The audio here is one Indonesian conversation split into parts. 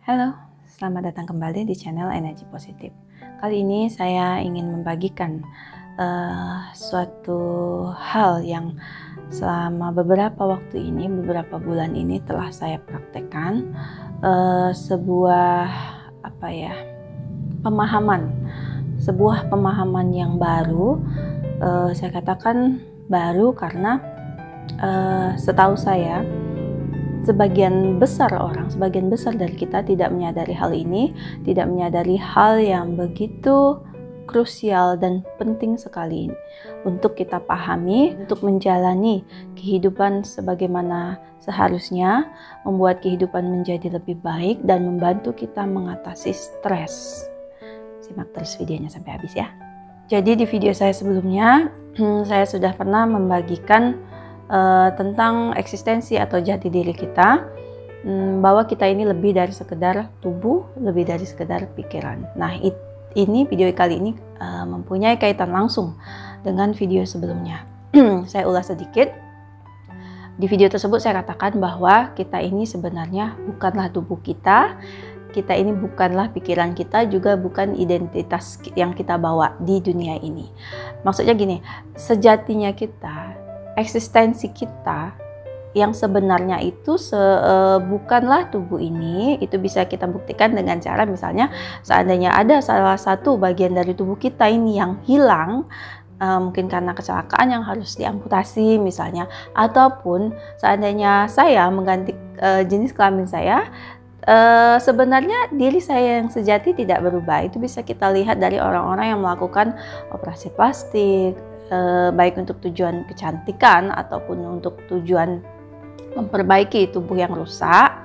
Halo, selamat datang kembali di channel Energi Positif. Kali ini saya ingin membagikan suatu hal yang selama beberapa waktu ini, beberapa bulan ini telah saya praktekkan. Sebuah sebuah pemahaman yang baru. Saya katakan baru karena setahu saya sebagian besar dari kita tidak menyadari hal ini, tidak menyadari hal yang begitu krusial dan penting sekali untuk kita pahami, untuk menjalani kehidupan sebagaimana seharusnya, membuat kehidupan menjadi lebih baik dan membantu kita mengatasi stres. Simak terus videonya sampai habis ya. Jadi di video saya sebelumnya, saya sudah pernah membagikan tentang eksistensi atau jati diri kita, bahwa kita ini lebih dari sekedar tubuh, lebih dari sekedar pikiran. Nah, ini video kali ini mempunyai kaitan langsung dengan video sebelumnya. Saya ulas sedikit. Di video tersebut saya katakan bahwa kita ini sebenarnya bukanlah tubuh kita ini bukanlah pikiran kita, juga bukan identitas yang kita bawa di dunia ini. Maksudnya gini, sejatinya kita, eksistensi kita yang sebenarnya itu bukanlah tubuh ini. Itu bisa kita buktikan dengan cara misalnya seandainya ada salah satu bagian dari tubuh kita ini yang hilang, mungkin karena kecelakaan yang harus diamputasi misalnya, ataupun seandainya saya mengganti jenis kelamin saya, sebenarnya diri saya yang sejati tidak berubah. Itu bisa kita lihat dari orang-orang yang melakukan operasi plastik, baik untuk tujuan kecantikan ataupun untuk tujuan memperbaiki tubuh yang rusak.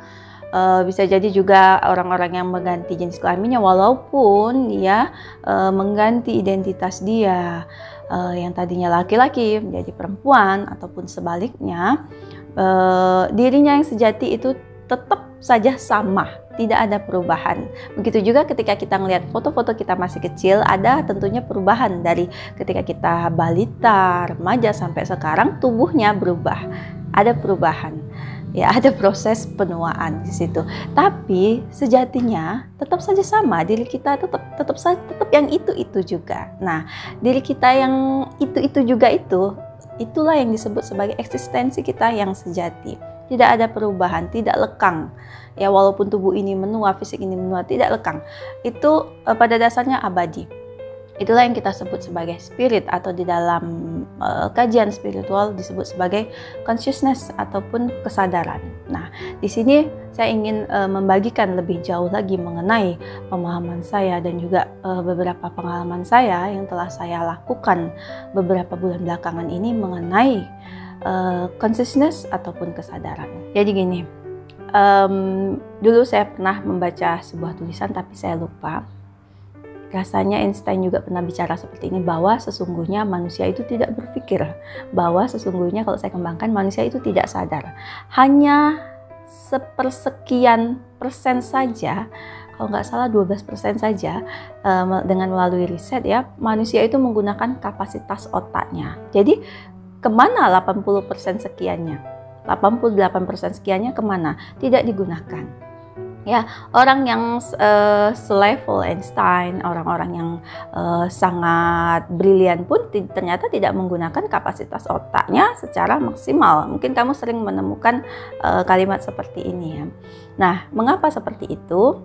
Bisa jadi juga orang-orang yang mengganti jenis kelaminnya walaupun dia mengganti identitas dia, yang tadinya laki-laki menjadi perempuan, ataupun sebaliknya, dirinya yang sejati itu tetap saja sama, tidak ada perubahan. Begitu juga ketika kita melihat foto-foto kita masih kecil, ada tentunya perubahan dari ketika kita balita, remaja sampai sekarang, tubuhnya berubah, ada perubahan. Ya, ada proses penuaan di situ. Tapi sejatinya tetap saja sama, diri kita tetap yang itu juga. Nah, diri kita yang itu juga itulah yang disebut sebagai eksistensi kita yang sejati. Tidak ada perubahan, tidak lekang. Ya, walaupun tubuh ini menua, fisik ini menua, tidak lekang. Itu pada dasarnya abadi. Itulah yang kita sebut sebagai spirit, atau di dalam kajian spiritual disebut sebagai consciousness ataupun kesadaran. Nah, di sini saya ingin membagikan lebih jauh lagi mengenai pemahaman saya dan juga beberapa pengalaman saya yang telah saya lakukan beberapa bulan belakangan ini mengenai consciousness ataupun kesadaran. Jadi gini, dulu saya pernah membaca sebuah tulisan tapi saya lupa. Rasanya Einstein juga pernah bicara seperti ini, bahwa sesungguhnya manusia itu tidak berpikir, bahwa sesungguhnya kalau saya kembangkan manusia itu tidak sadar. Hanya sepersekian persen saja, kalau nggak salah 12% saja, dengan melalui riset ya, manusia itu menggunakan kapasitas otaknya. Jadi kemana 80% sekiannya? 88% sekiannya kemana? Tidak digunakan. Ya, orang yang selevel Einstein, orang-orang yang sangat brilian pun ternyata tidak menggunakan kapasitas otaknya secara maksimal. Mungkin kamu sering menemukan kalimat seperti ini ya. Nah, mengapa seperti itu?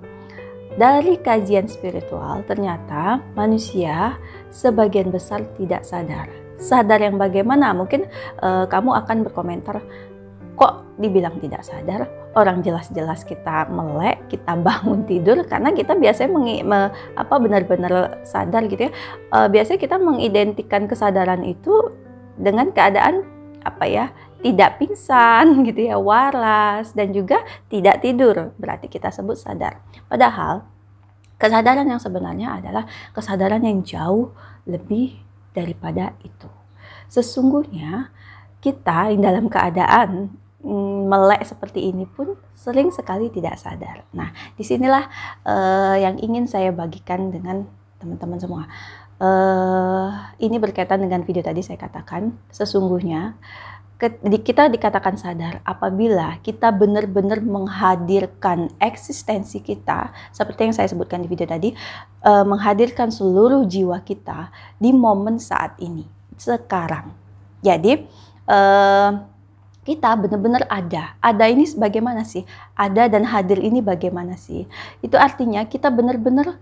Dari kajian spiritual, ternyata manusia sebagian besar tidak sadar. Sadar yang bagaimana? Mungkin kamu akan berkomentar, kok dibilang tidak sadar? Orang jelas-jelas kita melek, kita bangun tidur, karena kita biasanya benar-benar sadar gitu ya. Biasanya kita mengidentikan kesadaran itu dengan keadaan tidak pingsan gitu ya, waras, dan juga tidak tidur, berarti kita sebut sadar. Padahal kesadaran yang sebenarnya adalah kesadaran yang jauh lebih daripada itu. Sesungguhnya kita yang dalam keadaan melek seperti ini pun sering sekali tidak sadar. Nah, disinilah yang ingin saya bagikan dengan teman-teman semua. ini berkaitan dengan video tadi saya katakan, sesungguhnya kita dikatakan sadar apabila kita benar-benar menghadirkan eksistensi kita, seperti yang saya sebutkan di video tadi, menghadirkan seluruh jiwa kita di momen saat ini, sekarang. Jadi, kita benar-benar ada. Ada ini bagaimana sih? Ada dan hadir ini bagaimana sih? Itu artinya kita benar-benar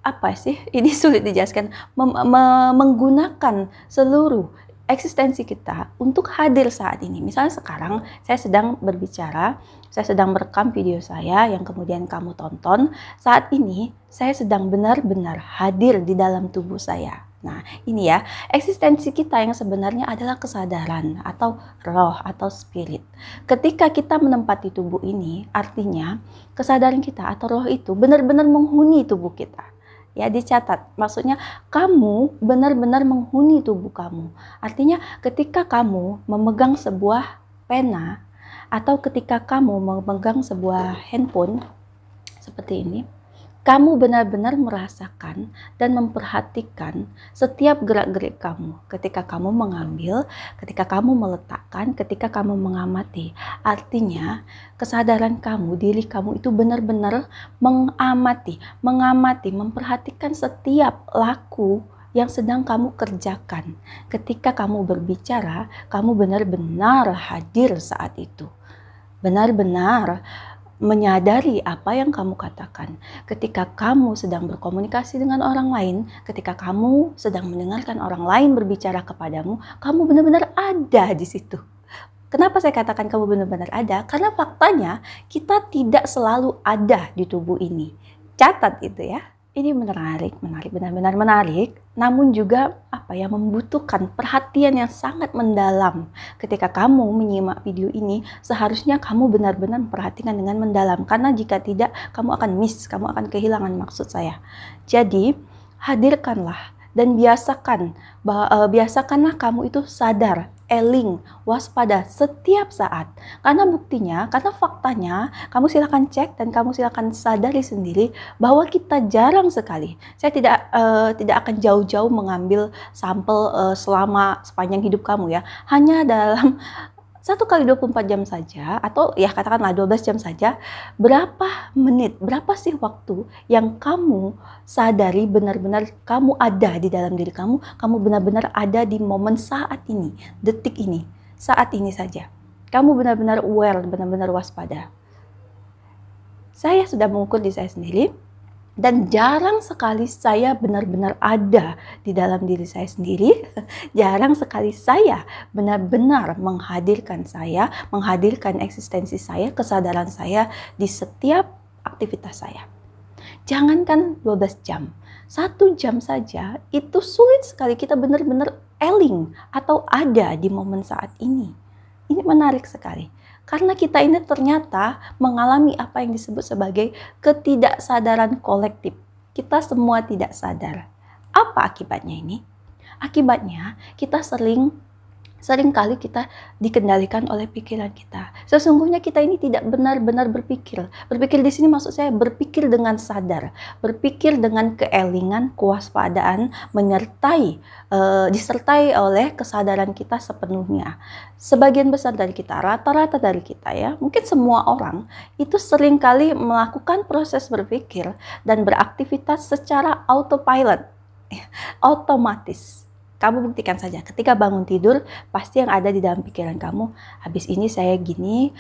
apa sih? Ini sulit dijelaskan. Menggunakan seluruh eksistensi kita untuk hadir saat ini. Misalnya sekarang saya sedang berbicara, saya sedang merekam video saya yang kemudian kamu tonton. Saat ini saya sedang benar-benar hadir di dalam tubuh saya. Nah, ini ya, eksistensi kita yang sebenarnya adalah kesadaran atau roh atau spirit. Ketika kita menempati tubuh ini, artinya kesadaran kita atau roh itu benar-benar menghuni tubuh kita. Ya, dicatat. Maksudnya kamu benar-benar menghuni tubuh kamu. Artinya ketika kamu memegang sebuah pena atau ketika kamu memegang sebuah handphone seperti ini, kamu benar-benar merasakan dan memperhatikan setiap gerak-gerik kamu. Ketika kamu mengambil, ketika kamu meletakkan, ketika kamu mengamati. Artinya, kesadaran kamu, diri kamu itu benar-benar mengamati, memperhatikan setiap laku yang sedang kamu kerjakan. Ketika kamu berbicara, kamu benar-benar hadir saat itu. Benar-benar menyadari apa yang kamu katakan. Ketika kamu sedang berkomunikasi dengan orang lain, ketika kamu sedang mendengarkan orang lain berbicara kepadamu, kamu benar-benar ada di situ. Kenapa saya katakan kamu benar-benar ada? Karena faktanya kita tidak selalu ada di tubuh ini. Catat itu ya. Ini menarik, benar-benar menarik, namun juga membutuhkan perhatian yang sangat mendalam. Ketika kamu menyimak video ini, seharusnya kamu benar-benar memperhatikan dengan mendalam, karena jika tidak, kamu akan miss, kamu akan kehilangan maksud saya. Jadi, hadirkanlah dan biasakanlah kamu itu sadar, eling, waspada setiap saat. Karena buktinya, karena faktanya, kamu silakan cek dan kamu silakan sadari sendiri bahwa kita jarang sekali. Saya tidak akan jauh-jauh mengambil sampel sepanjang hidup kamu ya. Hanya dalam 1 kali 24 jam saja, atau ya katakanlah 12 jam saja, berapa menit, berapa sih waktu yang kamu sadari benar-benar kamu ada di dalam diri kamu benar-benar ada di momen saat ini, detik ini, saat ini saja. Kamu benar-benar aware, benar-benar waspada. Saya sudah mengukur di saya sendiri, dan jarang sekali saya benar-benar ada di dalam diri saya sendiri. Jarang sekali saya benar-benar menghadirkan eksistensi saya, kesadaran saya di setiap aktivitas saya. Jangankan 12 jam, 1 jam saja itu sulit sekali kita benar-benar eling atau ada di momen saat ini. Ini menarik sekali. Karena kita ini ternyata mengalami apa yang disebut sebagai ketidaksadaran kolektif. Kita semua tidak sadar. Apa akibatnya ini? Akibatnya kita seringkali kita dikendalikan oleh pikiran kita. Sesungguhnya kita ini tidak benar-benar berpikir. Berpikir di sini maksud saya berpikir dengan sadar, berpikir dengan keelingan, kewaspadaan, disertai oleh kesadaran kita sepenuhnya. Sebagian besar dari kita, rata-rata dari kita ya, mungkin semua orang itu seringkali melakukan proses berpikir dan beraktivitas secara autopilot, otomatis. Kamu buktikan saja, ketika bangun tidur, pasti yang ada di dalam pikiran kamu, habis ini saya gini,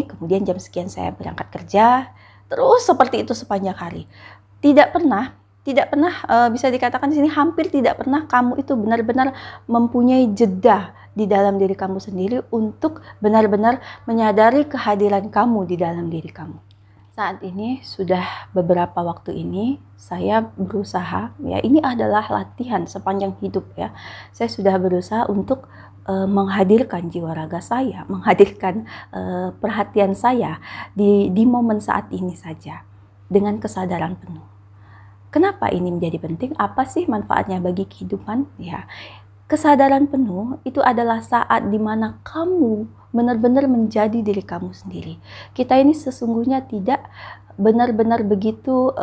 kemudian jam sekian saya berangkat kerja, terus seperti itu sepanjang hari. Tidak pernah bisa dikatakan di sini hampir tidak pernah kamu itu benar-benar mempunyai jeda di dalam diri kamu sendiri untuk benar-benar menyadari kehadiran kamu di dalam diri kamu. Saat ini sudah beberapa waktu ini saya berusaha, ya ini adalah latihan sepanjang hidup ya. Saya sudah berusaha untuk menghadirkan jiwa raga saya, menghadirkan perhatian saya di momen saat ini saja dengan kesadaran penuh. Kenapa ini menjadi penting? Apa sih manfaatnya bagi kehidupan? Ya, kesadaran penuh itu adalah saat dimana kamu benar-benar menjadi diri kamu sendiri. Kita ini sesungguhnya tidak benar-benar begitu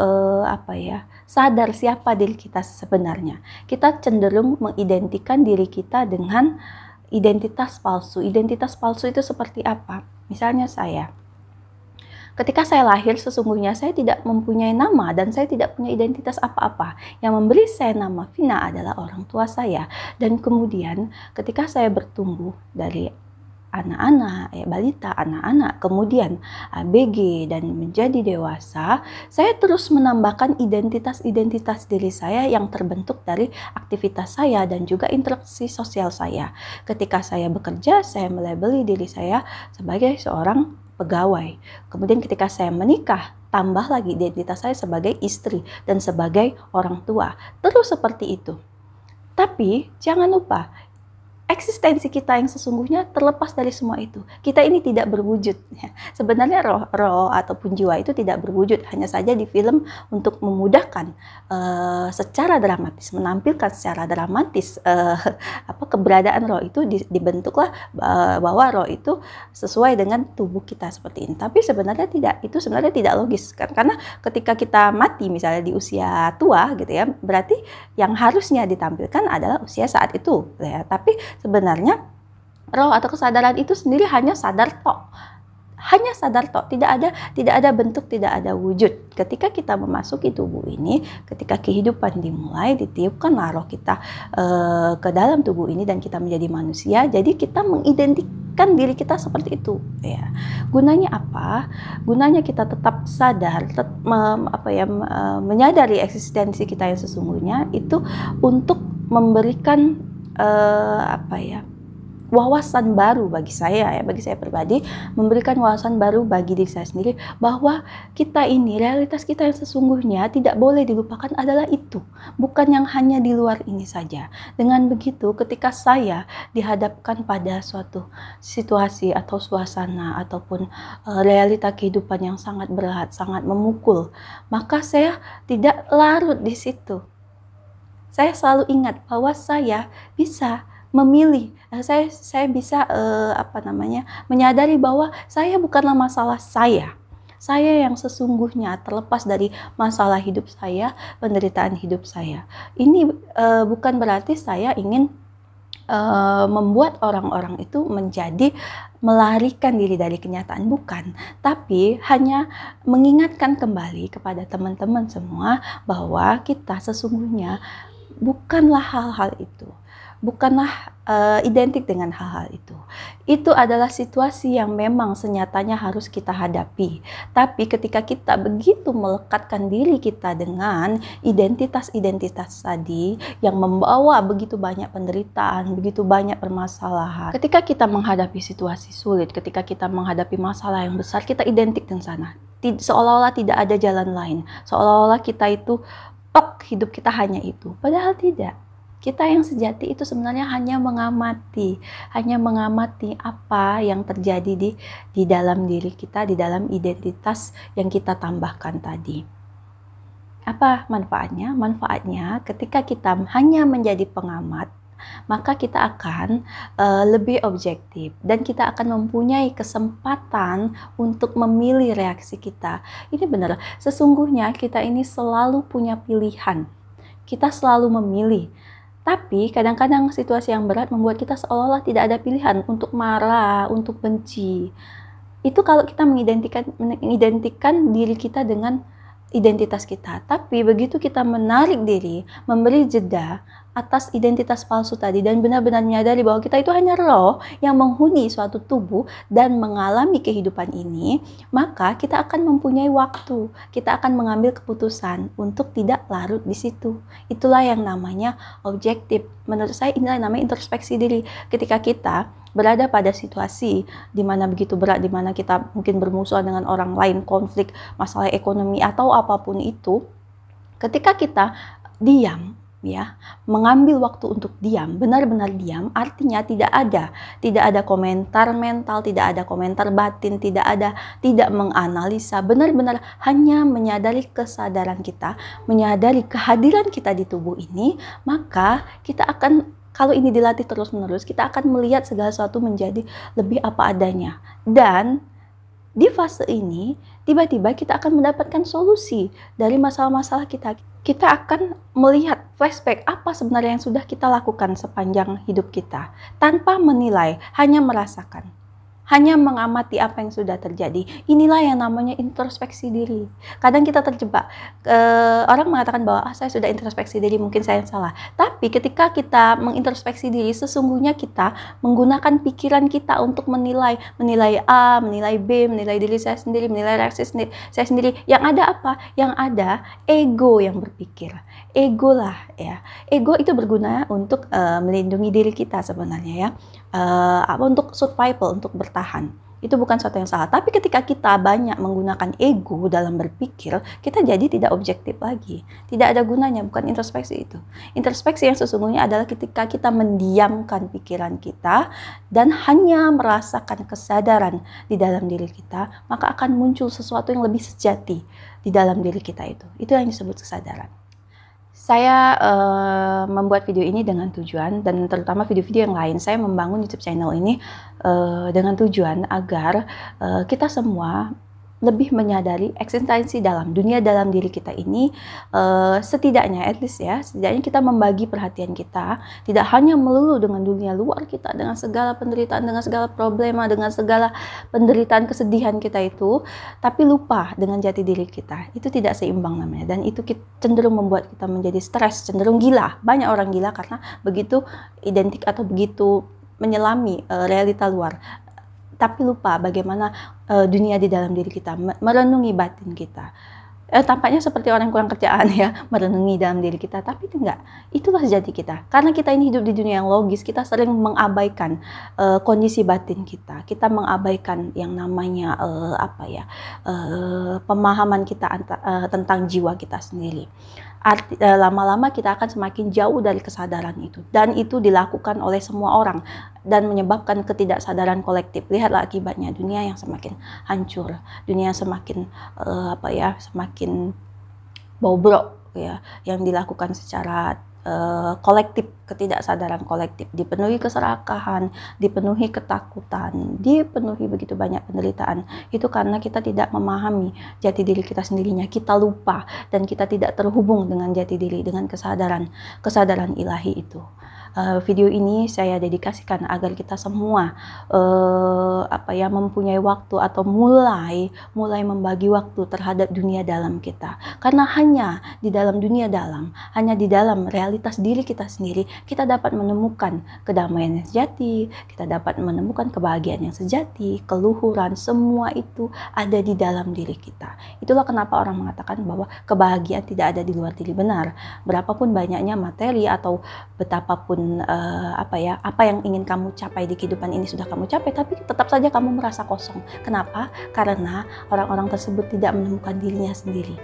sadar siapa diri kita sebenarnya. Kita cenderung mengidentikan diri kita dengan identitas palsu. Identitas palsu itu seperti apa? Misalnya saya, ketika saya lahir sesungguhnya saya tidak mempunyai nama dan saya tidak punya identitas apa-apa. Yang memberi saya nama Vina adalah orang tua saya. Dan kemudian ketika saya bertumbuh dari anak-anak, balita, anak-anak, kemudian ABG dan menjadi dewasa, saya terus menambahkan identitas-identitas diri saya yang terbentuk dari aktivitas saya dan juga interaksi sosial saya. Ketika saya bekerja, saya melabeli diri saya sebagai seorang pegawai. Kemudian ketika saya menikah, tambah lagi identitas saya sebagai istri dan sebagai orang tua. Terus seperti itu. Tapi jangan lupa, eksistensi kita yang sesungguhnya terlepas dari semua itu. Kita ini tidak berwujud. Sebenarnya roh ataupun jiwa itu tidak berwujud. Hanya saja di film untuk memudahkan secara dramatis, menampilkan secara dramatis keberadaan roh itu dibentuklah bahwa roh itu sesuai dengan tubuh kita seperti ini. Tapi sebenarnya tidak. Itu sebenarnya tidak logis. Karena ketika kita mati misalnya di usia tua gitu ya, berarti yang harusnya ditampilkan adalah usia saat itu. Ya. Tapi sebenarnya roh atau kesadaran itu sendiri hanya sadar tok. Hanya sadar tok, tidak ada bentuk, tidak ada wujud. Ketika kita memasuki tubuh ini, ketika kehidupan dimulai, ditiupkanlah roh kita ke dalam tubuh ini dan kita menjadi manusia. Jadi kita mengidentikan diri kita seperti itu. Ya. Gunanya apa? Gunanya kita tetap sadar, menyadari eksistensi kita yang sesungguhnya itu untuk memberikan wawasan baru bagi saya pribadi, memberikan wawasan baru bagi diri saya sendiri bahwa kita ini, realitas kita yang sesungguhnya tidak boleh dilupakan adalah itu, bukan yang hanya di luar ini saja. Dengan begitu, ketika saya dihadapkan pada suatu situasi atau suasana ataupun realita kehidupan yang sangat berat, sangat memukul, maka saya tidak larut di situ. Saya selalu ingat bahwa saya bisa memilih, saya bisa menyadari bahwa saya bukanlah masalah saya. Saya yang sesungguhnya terlepas dari masalah hidup saya, penderitaan hidup saya. Ini bukan berarti saya ingin membuat orang-orang itu menjadi melarikan diri dari kenyataan, bukan, tapi hanya mengingatkan kembali kepada teman-teman semua bahwa kita sesungguhnya bukanlah hal-hal itu, bukanlah identik dengan hal-hal itu. Itu adalah situasi yang memang senyatanya harus kita hadapi. Tapi ketika kita begitu melekatkan diri kita dengan identitas-identitas tadi yang membawa begitu banyak penderitaan, begitu banyak permasalahan. Ketika kita menghadapi situasi sulit, ketika kita menghadapi masalah yang besar, kita identik dengan sana. Seolah-olah tidak ada jalan lain. Seolah-olah kita itu hidup kita hanya itu. Padahal tidak. Kita yang sejati itu sebenarnya hanya mengamati apa yang terjadi di dalam diri kita, di dalam identitas yang kita tambahkan tadi. Apa manfaatnya? Manfaatnya ketika kita hanya menjadi pengamat, maka kita akan lebih objektif dan kita akan mempunyai kesempatan untuk memilih reaksi kita. Ini benar, sesungguhnya kita ini selalu punya pilihan. Kita selalu memilih. Tapi kadang-kadang situasi yang berat membuat kita seolah-olah tidak ada pilihan untuk marah, untuk benci. Itu kalau kita mengidentikan diri kita dengan identitas kita. Tapi begitu kita menarik diri, memberi jeda atas identitas palsu tadi dan benar-benar menyadari bahwa kita itu hanya roh yang menghuni suatu tubuh dan mengalami kehidupan ini, maka kita akan mempunyai waktu, kita akan mengambil keputusan untuk tidak larut di situ. Itulah yang namanya objektif. Menurut saya inilah namanya introspeksi diri. Ketika kita berada pada situasi di mana begitu berat, di mana kita mungkin bermusuhan dengan orang lain, konflik, masalah ekonomi atau apapun itu, ketika kita diam, ya, mengambil waktu untuk diam, benar-benar diam, artinya tidak ada komentar mental, tidak ada komentar batin, tidak menganalisa, benar-benar hanya menyadari kesadaran kita, menyadari kehadiran kita di tubuh ini, maka kita akan Kalau ini dilatih terus-menerus, kita akan melihat segala sesuatu menjadi lebih apa adanya. Dan di fase ini, tiba-tiba kita akan mendapatkan solusi dari masalah-masalah kita. Kita akan melihat flashback apa sebenarnya yang sudah kita lakukan sepanjang hidup kita. Tanpa menilai, hanya merasakan. Hanya mengamati apa yang sudah terjadi. Inilah yang namanya introspeksi diri. Kadang kita terjebak. Orang mengatakan bahwa saya sudah introspeksi diri, mungkin saya yang salah. Tapi ketika kita mengintrospeksi diri, sesungguhnya kita menggunakan pikiran kita untuk menilai A, menilai B, menilai diri saya sendiri, menilai reaksi saya sendiri. Yang ada apa? Yang ada ego yang berpikir. Ego lah ya. Ego itu berguna untuk melindungi diri kita sebenarnya ya. Untuk survival, untuk bertahan. Itu bukan sesuatu yang salah. Tapi ketika kita banyak menggunakan ego dalam berpikir, kita jadi tidak objektif lagi. Tidak ada gunanya, bukan introspeksi itu. Introspeksi yang sesungguhnya adalah ketika kita mendiamkan pikiran kita dan hanya merasakan kesadaran di dalam diri kita, maka akan muncul sesuatu yang lebih sejati di dalam diri kita itu. Itu yang disebut kesadaran. Saya membuat video ini dengan tujuan, dan terutama video-video yang lain, saya membangun YouTube channel ini dengan tujuan agar kita semua lebih menyadari eksistensi dalam dunia dalam diri kita ini, setidaknya at least ya, setidaknya kita membagi perhatian kita tidak hanya melulu dengan dunia luar kita, dengan segala penderitaan, dengan segala problema, dengan segala penderitaan, kesedihan kita itu, tapi lupa dengan jati diri kita. Itu tidak seimbang namanya, dan itu cenderung membuat kita menjadi stres, cenderung gila. Banyak orang gila karena begitu identik atau begitu menyelami realita luar, tapi lupa bagaimana dunia di dalam diri kita, merenungi batin kita. Tampaknya seperti orang yang kurang kerjaan ya, merenungi dalam diri kita, tapi itu enggak. Itulah jati kita. Karena kita ini hidup di dunia yang logis, kita sering mengabaikan kondisi batin kita. Kita mengabaikan yang namanya pemahaman kita tentang jiwa kita sendiri. Lama-lama kita akan semakin jauh dari kesadaran itu, dan itu dilakukan oleh semua orang dan menyebabkan ketidaksadaran kolektif. Lihatlah akibatnya, dunia yang semakin hancur, dunia yang semakin semakin bobrok ya, yang dilakukan secara kolektif, ketidaksadaran kolektif, dipenuhi keserakahan, dipenuhi ketakutan, dipenuhi begitu banyak penderitaan. Itu karena kita tidak memahami jati diri kita sendirinya, kita lupa dan kita tidak terhubung dengan jati diri, dengan kesadaran ilahi itu. Video ini saya dedikasikan agar kita semua mempunyai waktu atau mulai membagi waktu terhadap dunia dalam kita. Karena hanya di dalam dunia dalam, hanya di dalam realitas diri kita sendiri, kita dapat menemukan kedamaian yang sejati, kita dapat menemukan kebahagiaan yang sejati, keluhuran, semua itu ada di dalam diri kita. Itulah kenapa orang mengatakan bahwa kebahagiaan tidak ada di luar diri. Benar, berapapun banyaknya materi atau betapapun apa yang ingin kamu capai di kehidupan ini sudah kamu capai, tapi tetap saja kamu merasa kosong. Kenapa? Karena orang-orang tersebut tidak menemukan dirinya sendiri.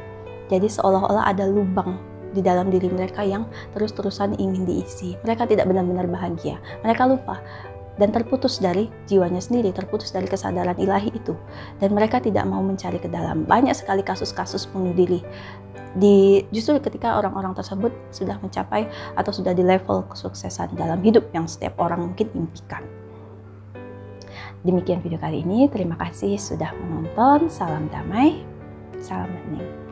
Jadi seolah-olah ada lubang di dalam diri mereka yang terus-terusan ingin diisi. Mereka tidak benar-benar bahagia. Mereka lupa dan terputus dari jiwanya sendiri, terputus dari kesadaran ilahi itu. Dan mereka tidak mau mencari ke dalam. Banyak sekali kasus-kasus bunuh diri justru ketika orang-orang tersebut sudah mencapai atau sudah di level kesuksesan dalam hidup yang setiap orang mungkin impikan. Demikian video kali ini, terima kasih sudah menonton. Salam damai, salam hening.